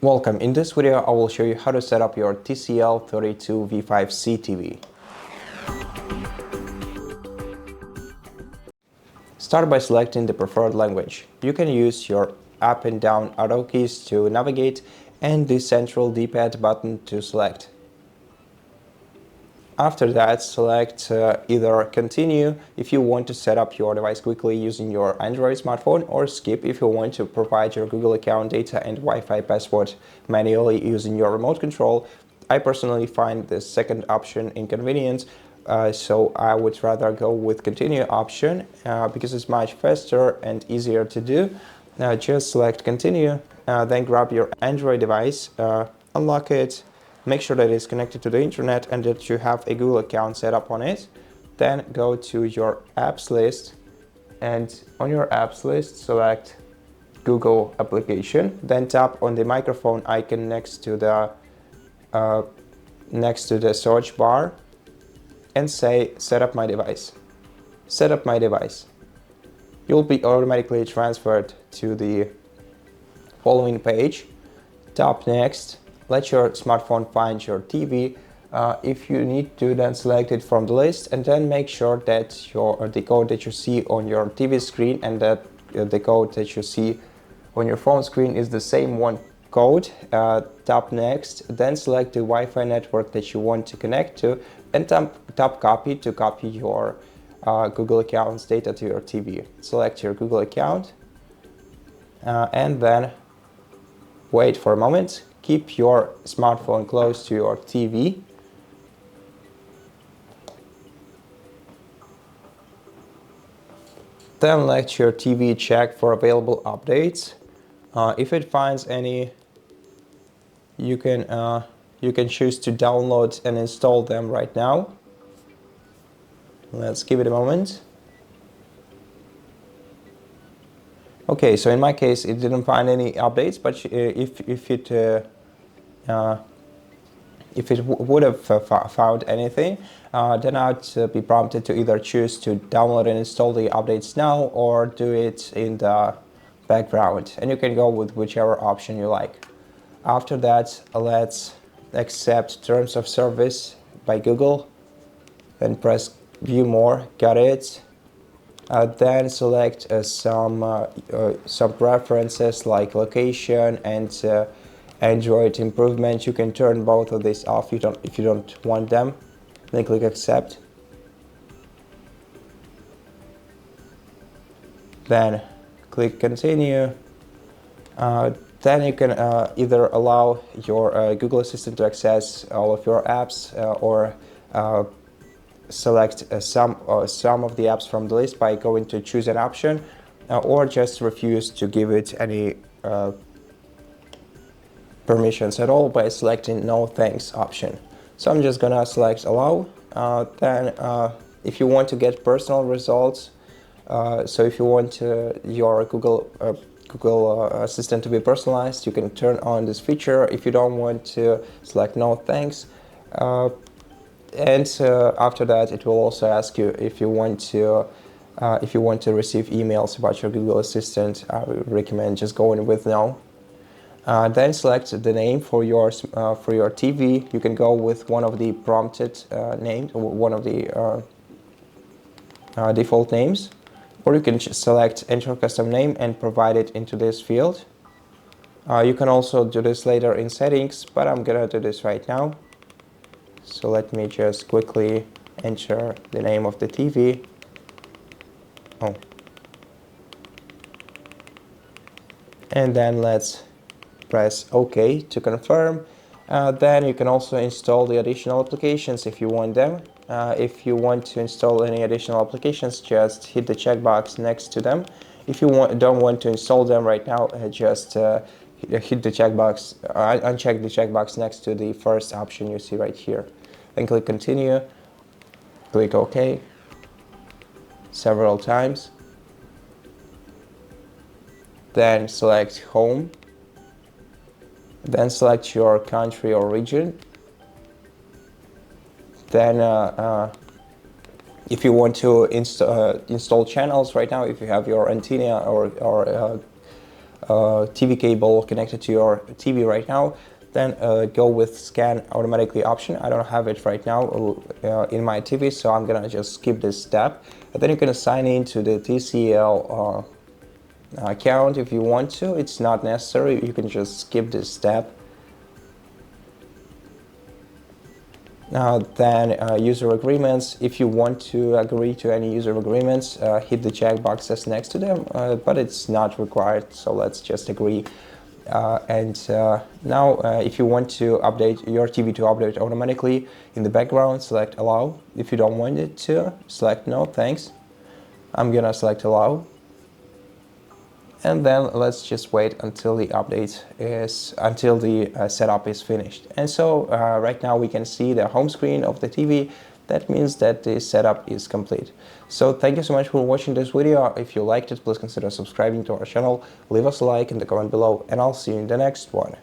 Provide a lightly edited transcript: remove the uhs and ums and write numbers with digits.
Welcome. In this video, I will show you how to set up your TCL 32V5C TV. Start by selecting the preferred language. You can use your up and down arrow keys to navigate and the central D-pad button to select. After that, select either continue if you want to set up your device quickly using your Android smartphone, or skip if you want to provide your Google account data and Wi-Fi password manually using your remote control. I personally find the second option inconvenient, so I would rather go with continue option because it's much faster and easier to do. Just select continue, then grab your Android device, unlock it. Make sure that it's connected to the internet and that you have a Google account set up on it. Then go to your apps list, and on your apps list select Google application. Then tap on the microphone icon next to the search bar and say set up my device. Set up my device. You'll be automatically transferred to the following page. Tap next. Let your smartphone find your TV. If you need to, then select it from the list, and then make sure that the code that you see on your TV screen and that the code that you see on your phone screen is the same one code. Tap next, then select the Wi-Fi network that you want to connect to, and tap copy to copy your Google account's data to your TV. Select your Google account and then wait for a moment. Keep your smartphone close to your TV. Then let your TV check for available updates. If it finds any, you can choose to download and install them right now. Let's give it a moment. Okay, so in my case, it didn't find any updates, but if it would have found anything, then I'd be prompted to either choose to download and install the updates now or do it in the background. And you can go with whichever option you like. After that, let's accept terms of service by Google. Then press view more. Got it. Then select some preferences like location and Android improvement. You can turn both of these off if you don't want them. Then click accept. Then click continue. Then you can either allow your Google Assistant to access all of your apps or select some of the apps from the list by going to choose an option, or just refuse to give it any permissions at all by selecting no thanks option. So I'm just gonna select allow. Then if you want to get personal results, so if you want your Google Assistant to be personalized, you can turn on this feature. If you don't want to, select no thanks. And after that, it will also ask you if you want to receive emails about your Google Assistant. I would recommend just going with no. Then select the name for your TV. You can go with one of the prompted names, or one of the default names, or you can select enter custom name and provide it into this field. You can also do this later in settings, but I'm gonna do this right now. So let me just quickly enter the name of the TV. And then let's press OK to confirm. Then you can also install the additional applications if you want them. If you want to install any additional applications, just hit the checkbox next to them. If you don't want to install them right now, just hit the checkbox, uncheck the checkbox next to the first option you see right here. Then click continue, click OK several times. Then select home. Then select your country or region. Then if you want to install channels right now, if you have your antenna or TV cable connected to your TV right now, then go with scan automatically option. I don't have it right now in my TV, so I'm gonna just skip this step. And then you're gonna sign in to the TCL account if you want to. It's not necessary, you can just skip this step. Then user agreements. If you want to agree to any user agreements, hit the checkboxes next to them, but it's not required, so let's just agree. Now if you want to update your TV to update automatically in the background, select allow. If you don't want it to, select no, thanks. I'm gonna select allow. And then let's just wait until the setup is finished. And so right now we can see the home screen of the TV. That means that the setup is complete. So thank you so much for watching this video. If you liked it, please consider subscribing to our channel, leave us a like in the comment below, and I'll see you in the next one.